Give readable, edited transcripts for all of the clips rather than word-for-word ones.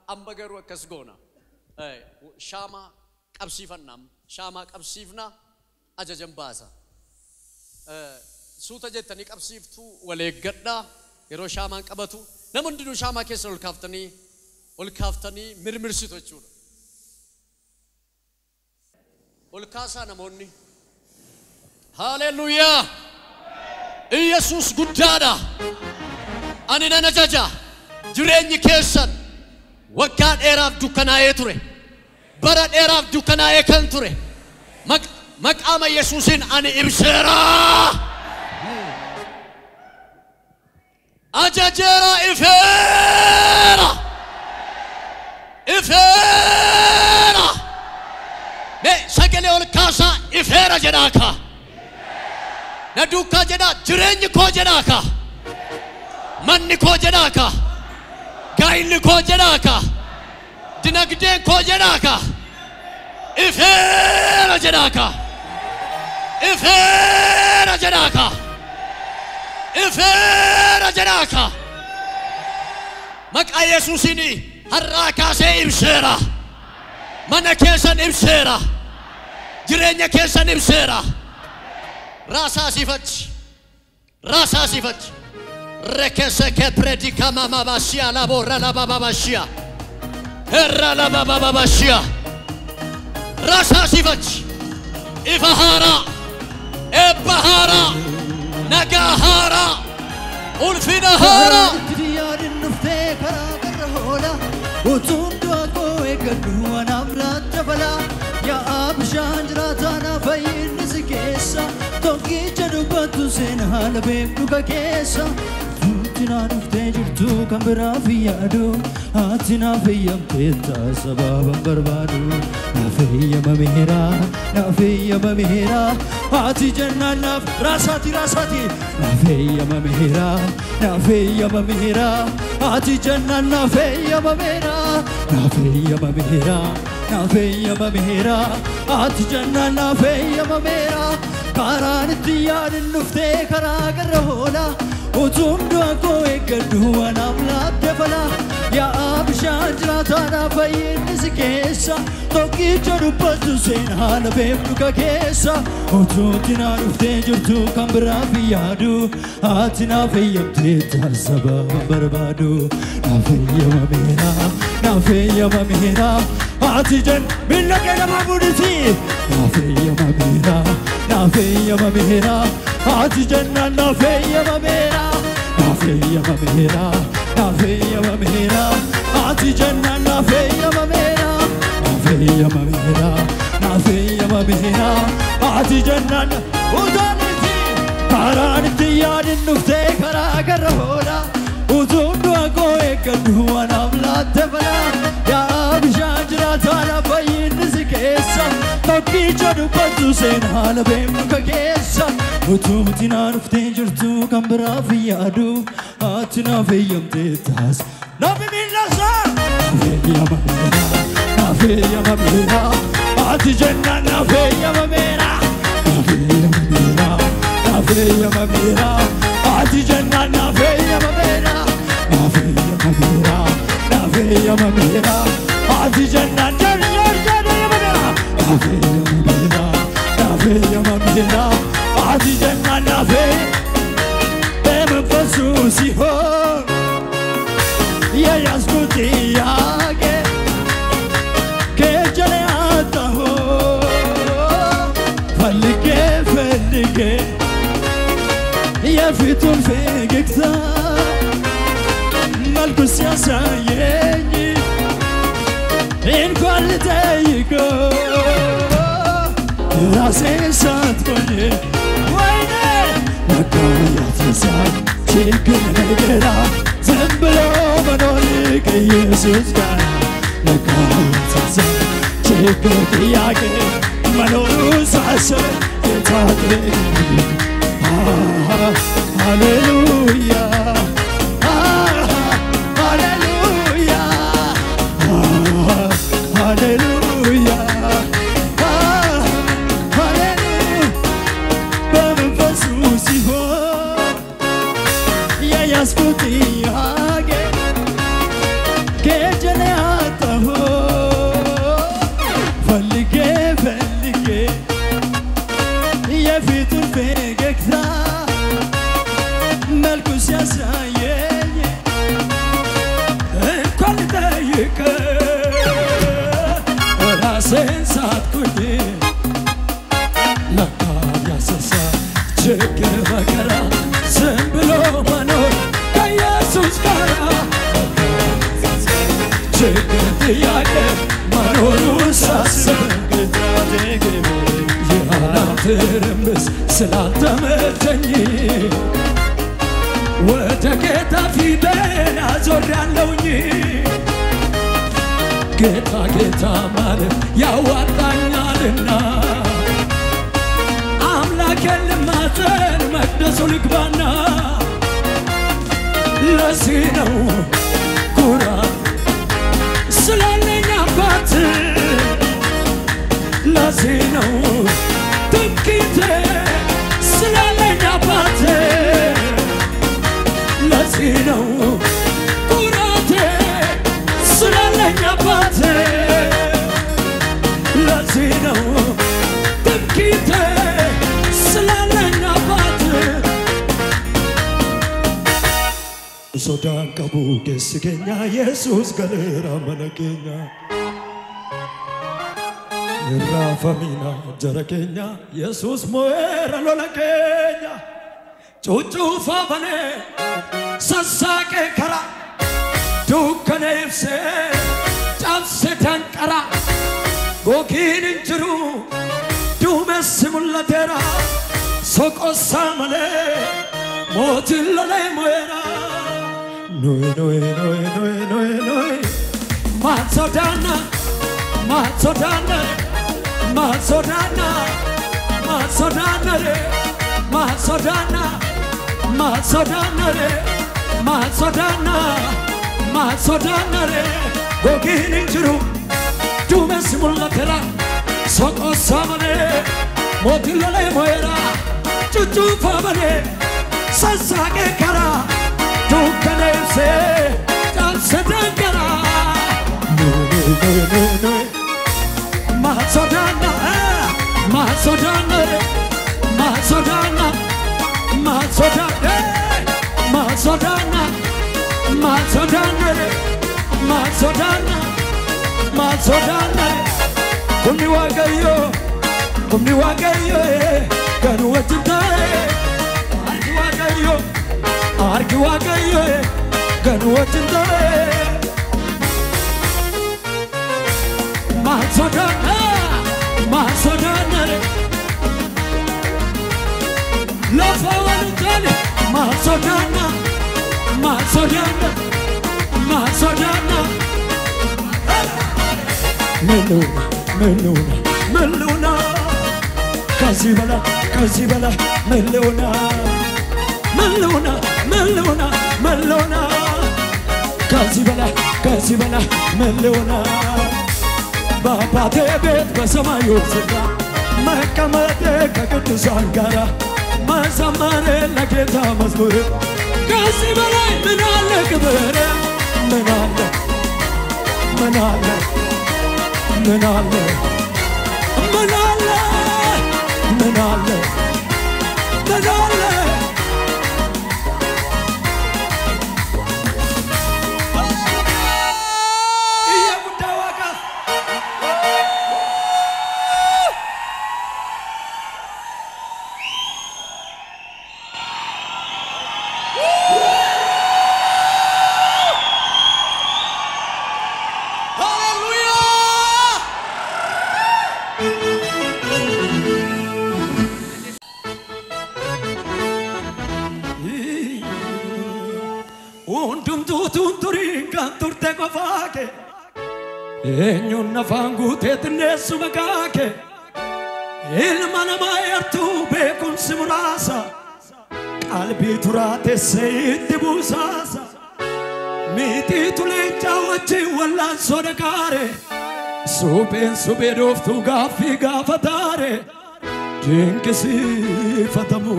Ambagaru akasgona. Shama qabsifannam. Shama qabsifna ajajam baasa. Suuta jettanii qabsiiftu waleeggadha yeroo shaamaan qabatu namundinuu shaamaa keessa ol kaaftanii mirmirsitu jechuudha. Ol kaasaa namoonni. Haleluuyaa. Yesus guddaadha. Ani nan ajaja jireenyi keessan waggaa dheeraaf dukkanaa'ee ture. Bara dheeraaf dukkanaa'ee kan ture. Maqaama Yesuusin ani ibseera. Ajajera ifeera. Ifeera. Ne sagale ol kaasa ifeera jedhaaka. Na dukka jedha jireenyi koo jedhaaka. Manni koo jedhaaka. Gaayilli koo jedhaaka. Dinagdeen koo jedhaaka. Ifeera jedhaaka. Ifeera jedhaaka. Ifeera jedhaaka. Maqaa Yesuusini har'aa kaasee ibseera. Mana keessan ibseera. Jireenya keessan ibseera. Raasaa sifachi. Raasaa sifachi. Rekese ke predika mama bashia la borra la baba bashia. Herra la baba bashia. Rasa sifachi. Ifahara. Ebahara. Nagahara. Ulfinahara. Diyar nufte kara karhola. Utum dua ko ekadua namla jabala. Ya abshanjra tana fayin sikesa. Toki chadu batu sen halbe duka kesa. Atina nufte jirtu kambira fiyadu. Atina fiyam teta sababam barbadu. Na fiyam mihira. Ati janna naf rasati. Na fiyam mihira. Ati janna na fiyam mihira. Ati janna na fiyam mihira. Karan diyar nufte kara garhola. Utum dua ko ekadua namla tefala. Ya abshanjra tana fayin sikesa. Toki chadu batu sen halbe duka kesa. Ututina nufte jirtu kambira fiyadu. Atina fiyam teta sababam barbadu. Na fiyam mihira. Ati jan minna kena mamuditi. Na fiyam mihira. Ati janna na fiyam mihira. Na fiyam mihira. Ati janna na fiyam mihira. Na fiyam mihira. Ati janna na udaniti. Karaniti yadin nufte kara garhola. Utundu ako ekadua namla tefala. Ya abshanjra tana fayin sikesa. Toki chadu batu sen halbe muka kesa. Ututina nufte jirtu kambira fiyadu. Atina fiyam tetas. Nabi millasa. Na fiyam mihira. Ati janna na fiyam mihira. Na fiyam mihira. Ati janna na fiyam mihira. Na fiyam mihira. Ati janna Ati janna na fiyam Bemenfasu ho. Ya yaskuti yage. Ke jale aata ho. Falike. Ya fitun fegekta. Malku siyasa yenyi. In quality you go. Rasen sat kone. Wayne. Nakaya tisa. Chicken negera. Zemblo manoli ke Jesus gan. Nakaya tisa. Chicken tiyage. Manolu sasa. Kitadre. Hallelujah. Hallelujah. Hallelujah. ትርምስ ስላልተመቸኝ ወደ ጌታ ፊቴን አዞሬአለሁኝ ጌታ ጌታ ማለት ያዋጣኛልና አምላኬን ልማጸን መቅደሱ ልግባና ለዚህ ነው ኩራት ስላለኝ አባት ለዚህ ነው ትምክህቴ ስላለኝ አባት ለዚህ ነው ኩራቴ ስላለኝ አባት ለዚህ ነው ትምክህቴ ስላለኝ አባት Sodan kabu kesikenya Jesus galera manakenya Rafamina jarakenya Jesus moera lolakenya Chuchu fabane sasake kara Dukane ifse chamse tankara Gokin injiru dume simulatera Soko samale motilale moera Noi Mazzodana Mazzodana Mazzodana Mazzodana Mazzodana Mazzodana Mazzodana Mazzodana Gogin injiru Dume simulatera Soko samale motilale moera Chuchu fabane sasake kara Dukane se danse dangara No Mazzodana Mazzodana Mazzodana Mazzodana Mazzodana Mazzodana Mazzodana Mazzodana Kumni wagayo Kanu watitae Arki wagayo Arki wagayo Kanu watitae Mazzodana Mazzodana Lafa walutane Mazzodana Mazzodana Mazzodana Meluna Kazibala Meluna Kazibala Meluna Bapate bet basamayu sita Makamate kakutusan gara Mazamare lageta mazmure Kazibala menale kebere Menale Enyuna fangu tetnesu magake Ilma nama yartu bekun simurasa Qalbi turate seyti busasa Miti tulencha wachi wallan sodakare Suben doftu gafi gafatare Jinkisi fatamu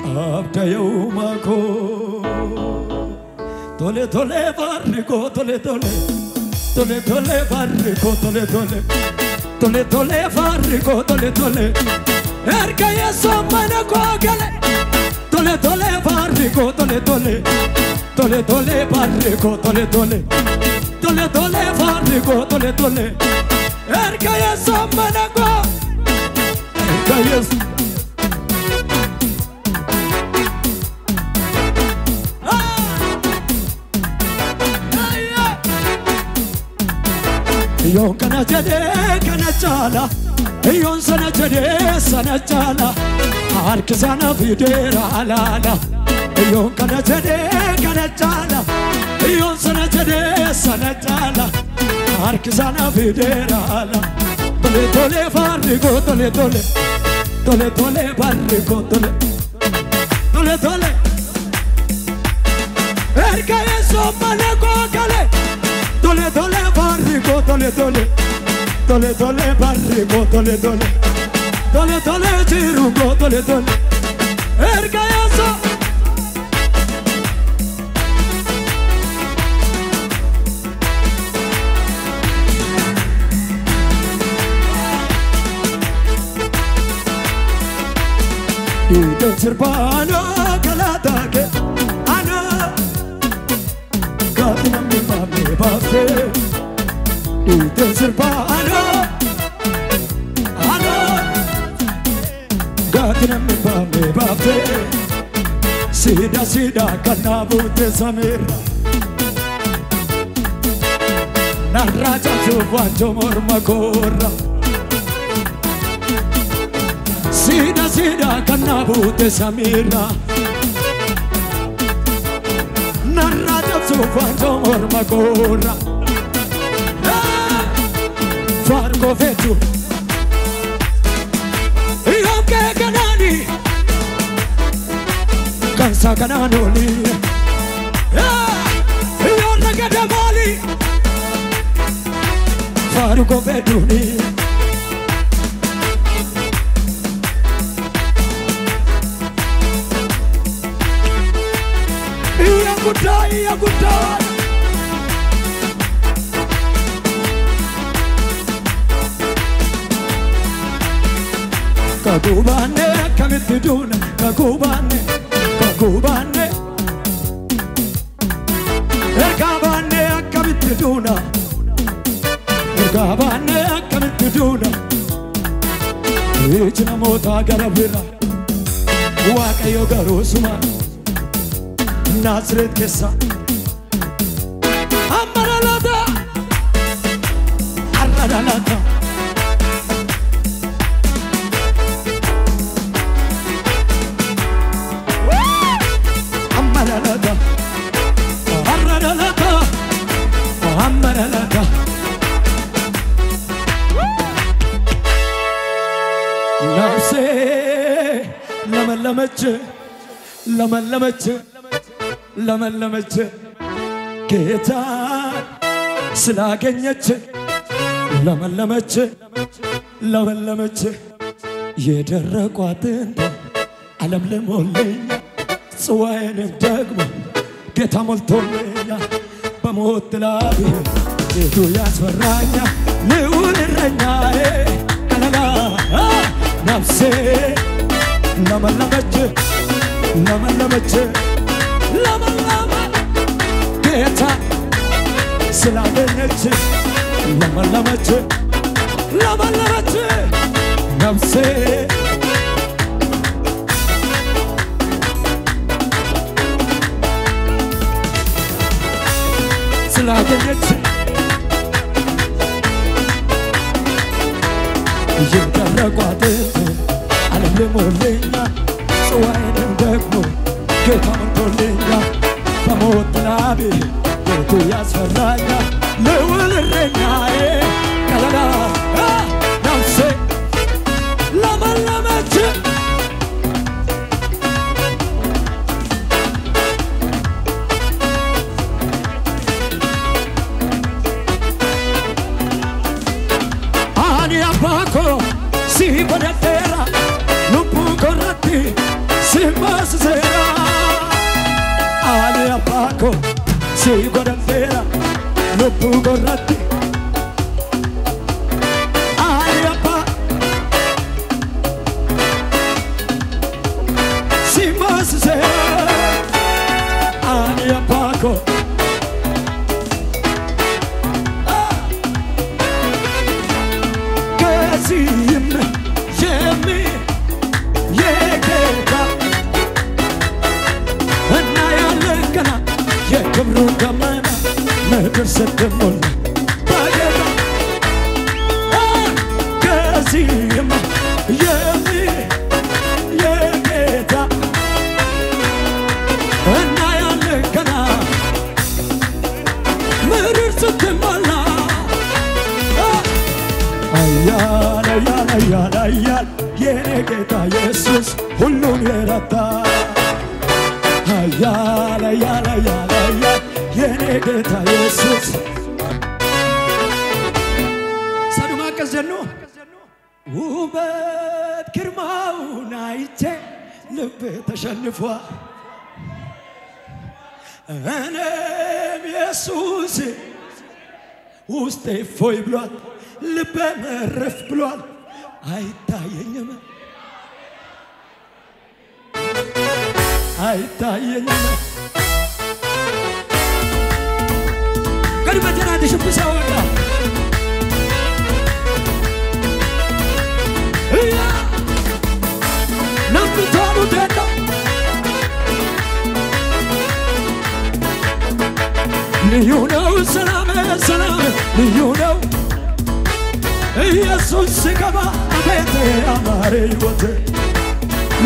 abda yawmako Tole barrigo tole barrigo tole barrigo tole Erga yeso mana kogale Tole barrigo tole barrigo tole barrigo tole Erga yeso mana ko Erga yeso Yon kana jede kana chala Yon sana jede sana chala Harkisana videra alala Yon kana jede kana chala Yon sana jede sana chala Harkisana videra ala Tole tole farrigo tole tole Tole tole farrigo tole Tole tole Erka yeso maleko kale Tole tole farrigo tole tole Tole tole farrigo tole tole Tole tole chirugo tole tole Erka yeso Ito sirbano kalatake ana Katina mi mami bafte Ito sirbano ana Katina mi mami bafte Sida sida kanabute samir Narraja chuvancho mormakora Sida sida kanabute samira Narraja chuvancho mormakora Fargo vetu Iyomke kanani Kansa kananoli Iyomke kadamali Fargo vetu ni Iya gudai Kagubane kamitiduna Kagubane Kagubane Ergabane kamitiduna Ergabane kamitiduna Ichina mota garabira Wakayo garusuma Nazareth kesa Amaralada Arradalada Amaralada Arradalada Amaralada Nafse Lamalamache Lamalamache ለመለመች ጌታ ስላገኘች ለመለመች ለመለመች የደረቋትን ዓለም ለሞልኝ ጽዋዬንም ደግሞ ጌታ ሞልቶልኛ በሞት ጥላ ቤቱ ያስፈራኛ ልዑል እረኛዬ ከለላ ነፍሴ ለመለመች ለመለመች Lama Geta Silageneche Lama Namse Silageneche Yinkaragwate Alamle molenya Suwainem dekmo Geta montolenya Bamot nabi Betu yasfaranya Lewul renyae Kalala Namse Lama che Ani apako Si bonatera Lupu korati Si masera Ali apako si godantera no ጌታ ኢየሱስ ሁሉን የረታ ያለ ያለ ያለ የኔ ጌታ ኢየሱስ ሰዱማ ቀዘኑ ውበት ግርማውን አይቼ ልቤ ተሸንፏል እኔም ኢየሱስ ውስጤ ፎይ ብሏል ልቤ መረፍ ብሏል አይታየኝም አይታየኝም ቀድመተና ተሽብሳው ወጣ ያ ነፍታሩ ተዳ ልዩ ነው ሰላም ሰላም ልዩ ነው ኢየሱስ ሲገባ አቤት አማረ ሕይወት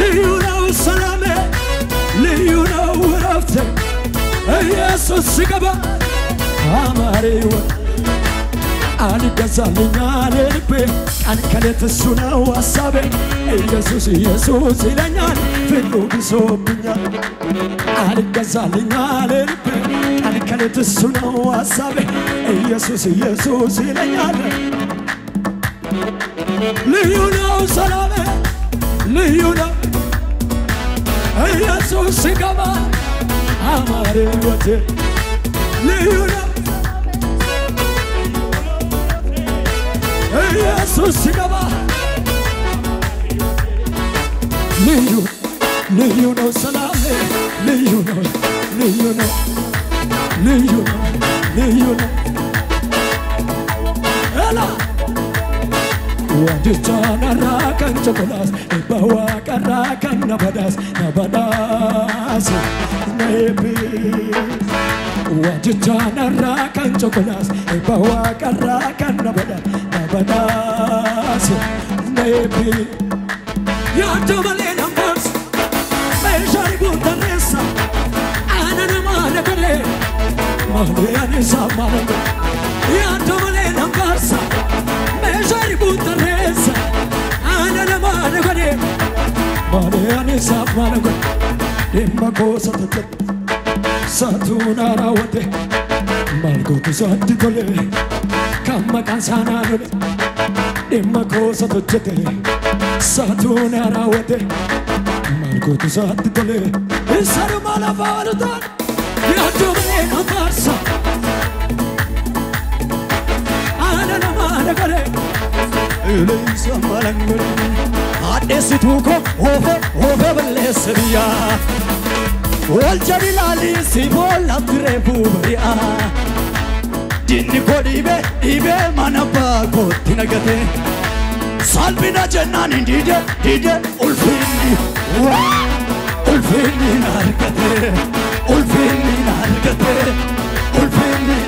ልዩ ነው ሰላም ልዩ ነው እረፍት ኢየሱስ ሲገባ አማረ ሕይወት አልገዛልኝ ልቤ ቀን ከሌት እሱ ነው ሐሳቤ ኢየሱስ ኢየሱስ ይለኛል ፍቅሩ ብሶብኛል አልገዛልኝ ልቤ ቀን ከሌት እሱ ነው ሐሳቤ ኢየሱስ ኢየሱስ ይለኛል ልዩ ነው ሰላሜ ልዩ ነው ኢየሱስ ሲገባ አማረ ሕይወቴ ልዩ ነው ኢየሱስ ሲገባ ልዩ ልዩ ነው ሰላሜ ልዩ ነው ልዩ ነው ልዩ ነው ልዩ ነው ኤላ ወንድቻና ራቀን ቸኮላስ በዋቀራ ከነበዳስ ነበዳስ ነይቢ ወንድቻና ራቀን ቸኮላስ በዋቀራ ከነበዳስ ነበዳስ ነይቢ ያንተበሌ ነምበርስ በሻይ ጉንተሬሳ አናናማ ነገሬ ማህያኔ ሳማነገ ያንተበሌ ነምበርስ በሻይ ጉንተሬሳ አናናማ ነገሬ ማህያኔ ሳማነገ ደማኮሰተተ ሳቱና ወደ ማልጎቱ ሳትቶሌ ከመቃንሳናለ ደማኮሰተተ ሳቱና ወደ ማልጎቱ ሳትቶሌ እሰሩ ማላፋሉታን ያዶብኔ ነማርሳ አናናማ ነገሬ እለይሳ ማለንገሬ አዴስቱኮ ኦፌ በለሰብያ ወልጀሪላሊ ሲቦል አትሬፉ በሪአ ዲኒኮ ዲቤ ማነባ ኮቲ ነገቴ ሳልቢና ጀናን ዲደ ኡልፊኒ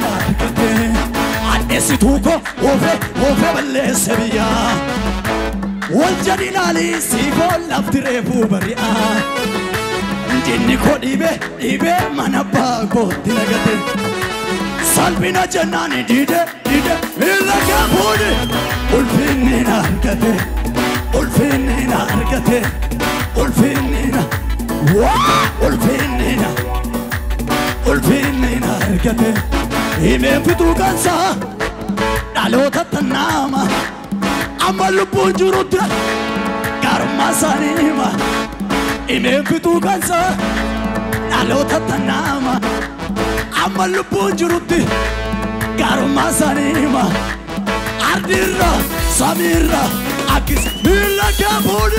ናርገቴ አዴስቱኮ ኦፌ በለሰብያ ወልጀሪላሊ ሲቦል አትሬፉ በሪአ ዲኒኮ ዲቤ ማነባ ኮቲ ነገቴ ሳልቢና ጀናን ዲደ ኢለጋቡኒ ኡልፊኒ ናርገቴ ኡልፊኒ ናርገቴ ኢሜን ፍቱ ቀንሳ ዳሎታ ተናማ አማልቡ ጅሩት ጋርማሳኒማ ኢሜን ፍቱ ቀንሳ ዳሎታ ተናማ አማልቡ ጅሩት ጋርማሳኒማ አርዲራ ሳሚራ አኪስ ሚላጋቡኒ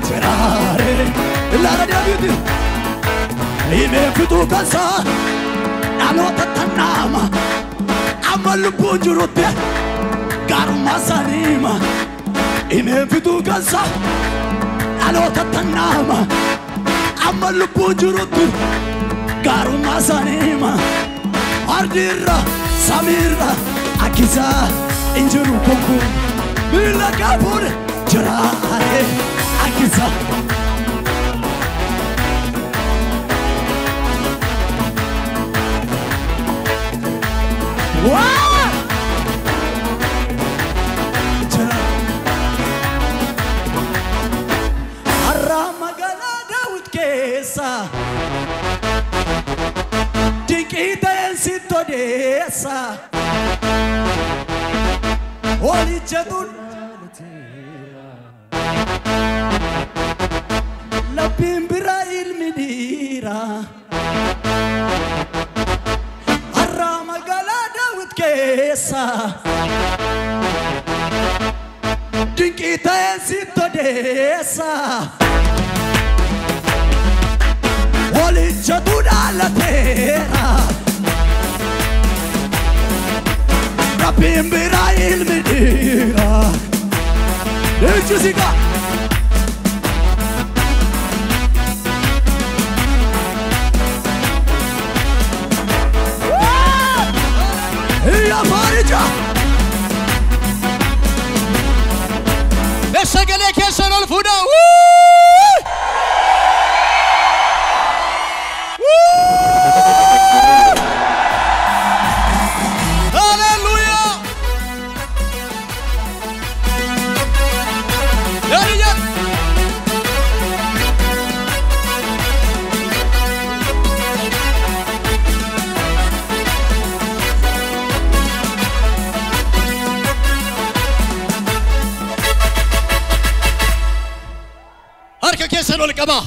ጅራሬ ላረዳቢት ኢሜፍቱ ከሳ ዳሎታ ተናማ አማልቡ ጅሩት ጋርማሳኒማ ኢሜፍቱ ከሳ ዳሎታ ተናማ አማልቡ ጅሩት ጋርማሳኒማ አርዲራ ሳሚራ አኪዛ እንጅሩ ኮንኩ ሚላጋቡኒ ጅራሬ kisa Wow Arama gala Daud kesa Dikita sito desa Oli jadun Labimbira ilmidira Arama gala Daud kesa Dikita sito desa Oli jadun ala tera Labimbira ilmidira Ejusika Ya Marija Besagale kesanol fuda Hallelujah Yariya Harka kesanol qaba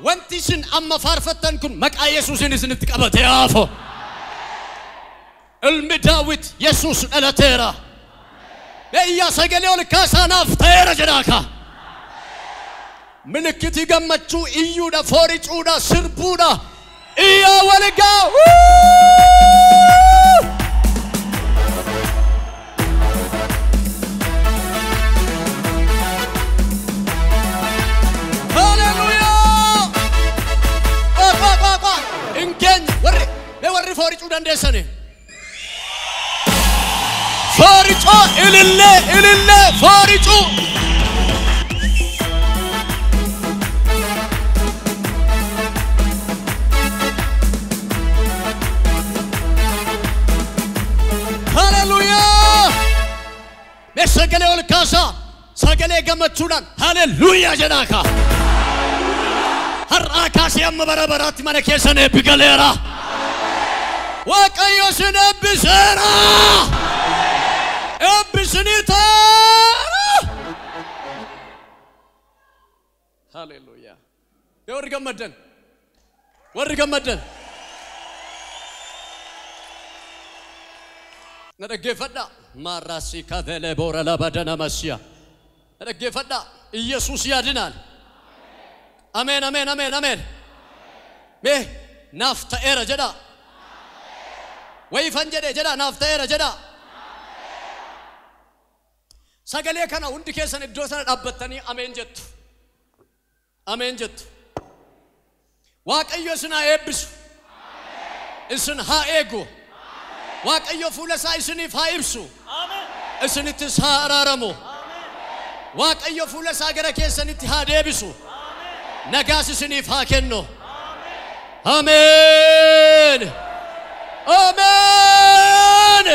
Wanti sin amma farfattan kun maqaa Yesuusin isinitti qabate yaafo Ilmi Daawit Yesuus dhalateera Iyya sagalee ol kaasanaaf ta'eera jedhaaka Milikkiti gammachuu iyyuudha fooricuudha sirbuudha Iyya walgaa warri fooricu dandeessani fooricu ilille fooricu hallelujah mesagale ol kaasa sagale gammachuudhaan hallelujah jedhaaka har'a kaasee amma barabaraatti mana keessan eebbigaleera Waaqayyo sin eebbiseera eebbisiniiteera hallelujah warri gammaddan na dhaggeeffadha maarraasi kavelee boora labadana masiya na dhaggeeffadha Iyesuus yaadinaan amen amen amen amen mee naaf ta'eera jedha Wayfan jedhe jedha naaf ta'eera jedha sagalee kana hundi keessan iddoo sana dhaabbattanii ameen jettu Waaqayyo isin haa eebbisu isin haa eegu Waaqayyo fuula isaa isiniif haa ibsu isinittis haa araaramu Waaqayyo fuula isaa gara keessanitti haa deebisu nagaas isiniif haa kennu amen Amen